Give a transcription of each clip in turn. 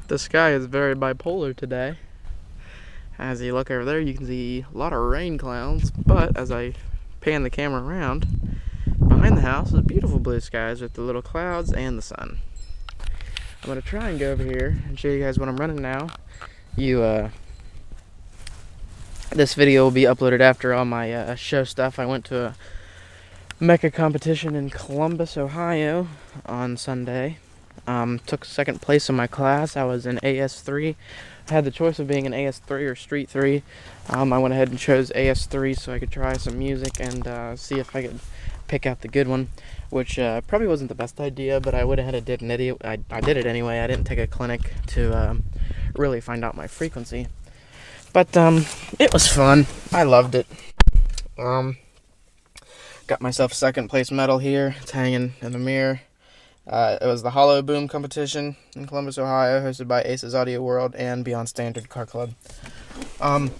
The sky is very bipolar today. As you look over there, you can see a lot of rain clouds, but as I pan the camera around, behind the house is beautiful blue skies with the little clouds and the sun. I'm going to try and go over here and show you guys what I'm running now. This video will be uploaded after all my show stuff. I went to a mecha competition in Columbus, Ohio on Sunday. Took second place in my class. I was in AS3. I had the choice of being an AS3 or Street 3. I went ahead and chose AS3 so I could try some music and see if I could pick out the good one, which probably wasn't the best idea, but I would have had a dignity. I did it anyway. I didn't take a clinic to really find out my frequency. But it was fun. I loved it. Got myself a second place medal here. It's hanging in the mirror. It was the Hollow Boom competition in Columbus, Ohio, hosted by Aces Audio World and Beyond Standard Car Club. You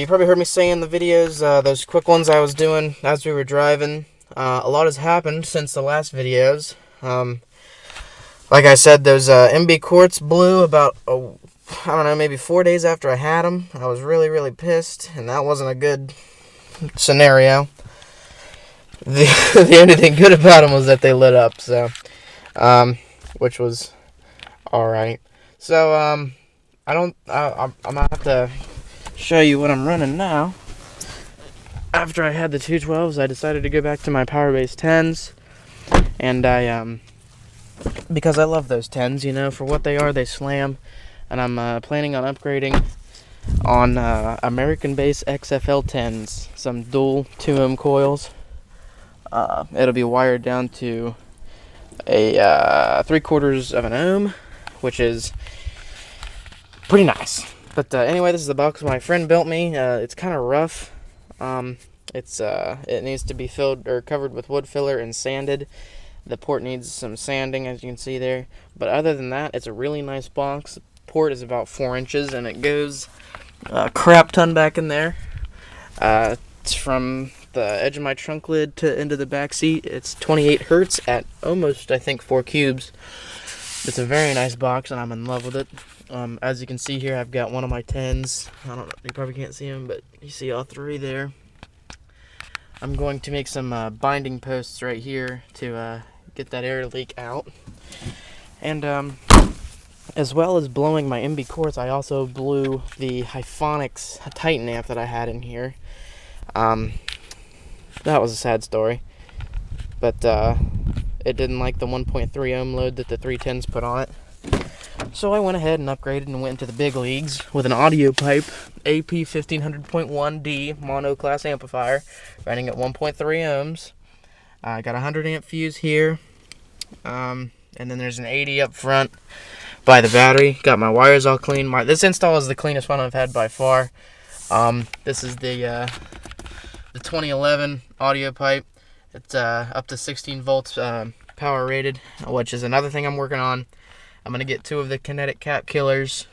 probably heard me say in the videos, those quick ones I was doing as we were driving. A lot has happened since the last videos. Like I said, those MB quartz blew about, I don't know, maybe 4 days after I had them. I was really, really pissed, and that wasn't a good scenario. The only thing good about them was that they lit up, so, which was alright. So, I'm gonna have to show you what I'm running now. After I had the 212s, I decided to go back to my Power Base 10s, and because I love those 10s, you know, for what they are, they slam, and I'm planning on upgrading on American Base XFL 10s, some dual 2-ohm coils. It'll be wired down to a 3/4 of an ohm, which is pretty nice. But anyway, this is the box my friend built me. It's kind of rough. It needs to be filled or covered with wood filler and sanded. The port needs some sanding, as you can see there. But other than that, it's a really nice box. The port is about 4 inches, and it goes a crap ton back in there. It's from the edge of my trunk lid to into the back seat. It's 28 hertz at almost, I think, 4 cubes. It's a very nice box, and I'm in love with it. As you can see here, I've got one of my 10s. I don't know, you probably can't see them, but you see all 3 there. I'm going to make some binding posts right here to get that air leak out. And as well as blowing my MB quartz, I also blew the Hyphonics Titan amp that I had in here. That was a sad story, but it didn't like the 1.3 ohm load that the 310s put on it. So I went ahead and upgraded and went into the big leagues with an audio pipe AP 1500.1D mono class amplifier running at 1.3 ohms. I got a 100 amp fuse here, and then there's an 80 up front by the battery. Got my wires all clean. This install is the cleanest one I've had by far. This is the 2011 audio pipe. It's up to 16 volts power rated, which is another thing I'm working on. I'm going to get 2 of the kinetic cap killers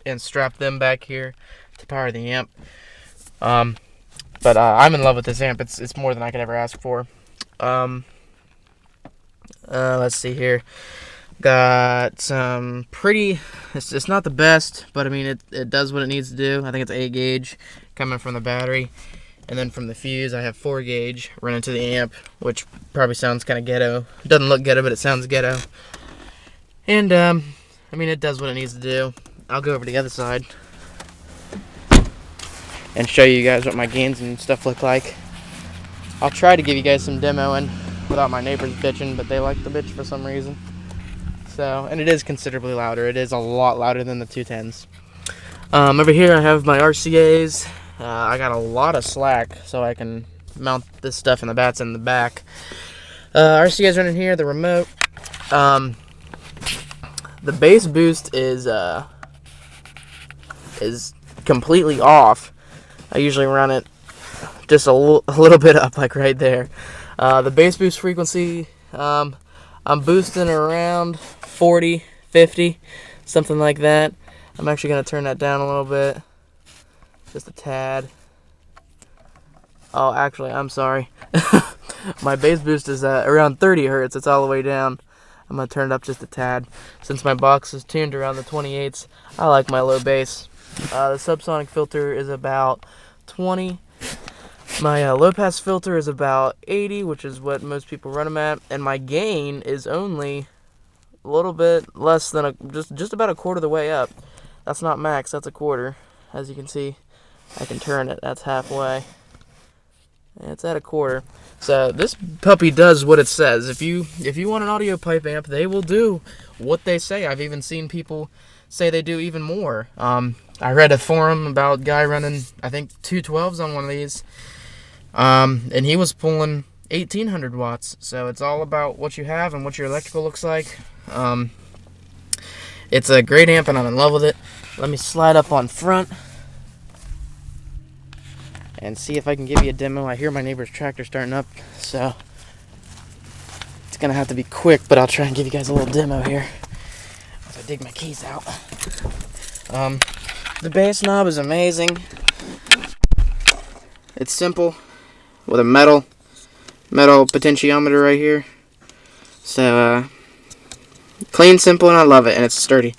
and strap them back here to power the amp. But I'm in love with this amp. It's more than I could ever ask for. Let's see here. Got some pretty, it's not the best, but I mean it does what it needs to do. I think it's 8 gauge coming from the battery. And then from the fuse, I have 4 gauge running to the amp, which probably sounds kind of ghetto. It doesn't look ghetto, but it sounds ghetto. And, I mean, it does what it needs to do. I'll go over to the other side and show you guys what my gains and stuff look like. I'll try to give you guys some demoing without my neighbors bitching, but they like the bitch for some reason. So, and it is considerably louder. It is a lot louder than the 210s. Over here I have my RCAs. I got a lot of slack, so I can mount this stuff in the bats in the back. RCA's running here, the remote. The bass boost is completely off. I usually run it just a little bit up, like right there. The bass boost frequency, I'm boosting around 40, 50, something like that. I'm actually going to turn that down a little bit, just a tad. Oh, actually, I'm sorry. My bass boost is around 30 hertz. It's all the way down. I'm going to turn it up just a tad. Since my box is tuned around the 28s, I like my low bass. The subsonic filter is about 20. My low pass filter is about 80, which is what most people run them at. And my gain is only a little bit less than just about a quarter of the way up. That's not max, that's a quarter. As you can see, I can turn it. That's halfway. And it's at a quarter. So this puppy does what it says. If you want an audio pipe amp, they will do what they say. I've even seen people say they do even more. I read a forum about a guy running, I think, 212s on one of these. And he was pulling 1800 watts. So it's all about what you have and what your electrical looks like. It's a great amp and I'm in love with it. Let me slide up on front and see if I can give you a demo. I hear my neighbor's tractor starting up, so it's gonna have to be quick, but I'll try and give you guys a little demo here as I dig my keys out. The bass knob is amazing. It's simple with a metal potentiometer right here. So clean, simple, and I love it, and it's sturdy.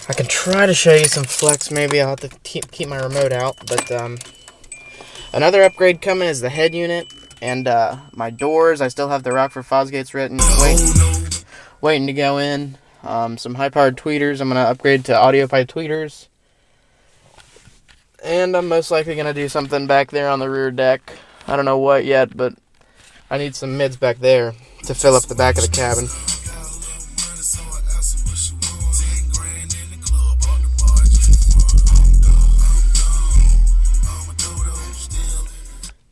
I can try to show you some flex. Maybe I'll have to keep my remote out. But another upgrade coming is the head unit and my doors. I still have the Rockford Fosgates written, waiting to go in. Some high-powered tweeters. I'm going to upgrade to audio pipe tweeters. And I'm most likely going to do something back there on the rear deck. I don't know what yet, but I need some mids back there to fill up the back of the cabin.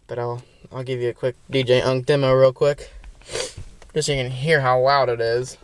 But I'll give you a quick DJ Unk demo real quick, just so you can hear how loud it is.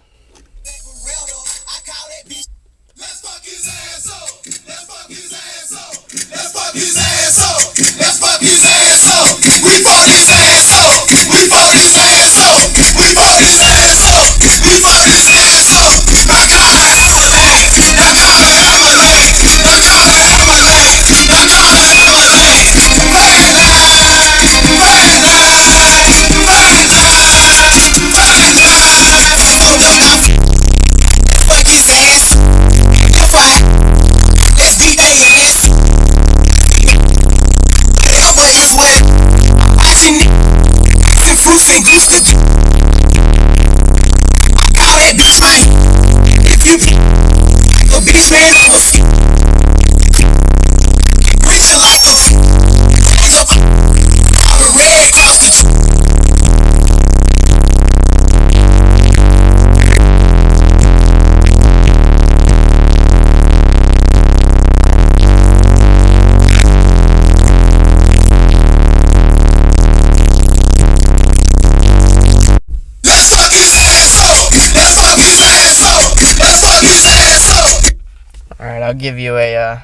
Alright, I'll give you a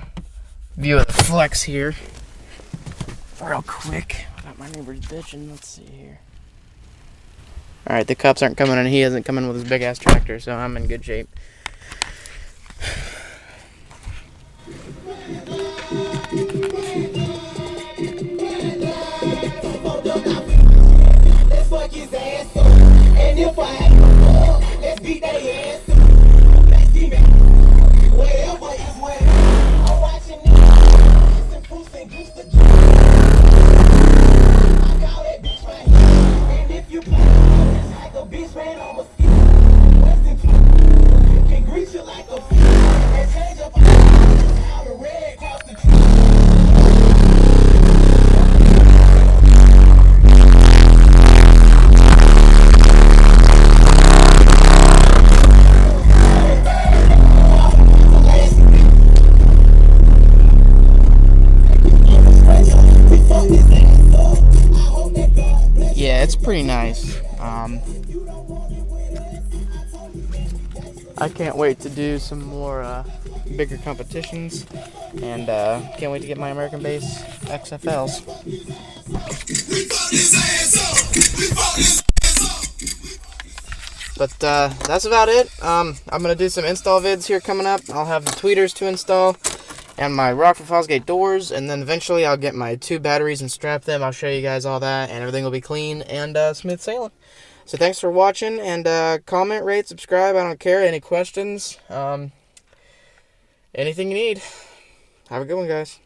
view of the flex here real quick. I got my neighbor's bitching. Let's see here. Alright, the cops aren't coming and he isn't coming with his big ass tractor, so I'm in good shape. Yeah, it's pretty nice. I can't wait to do some more bigger competitions, and can't wait to get my American Bass XFLs. But that's about it. I'm gonna do some install vids here coming up. I'll have the tweeters to install and my Rockford Fosgate doors, and then eventually I'll get my 2 batteries and strap them. I'll show you guys all that, and everything will be clean and smooth sailing. So thanks for watching, and comment, rate, subscribe. I don't care. Any questions? Anything you need. Have a good one, guys.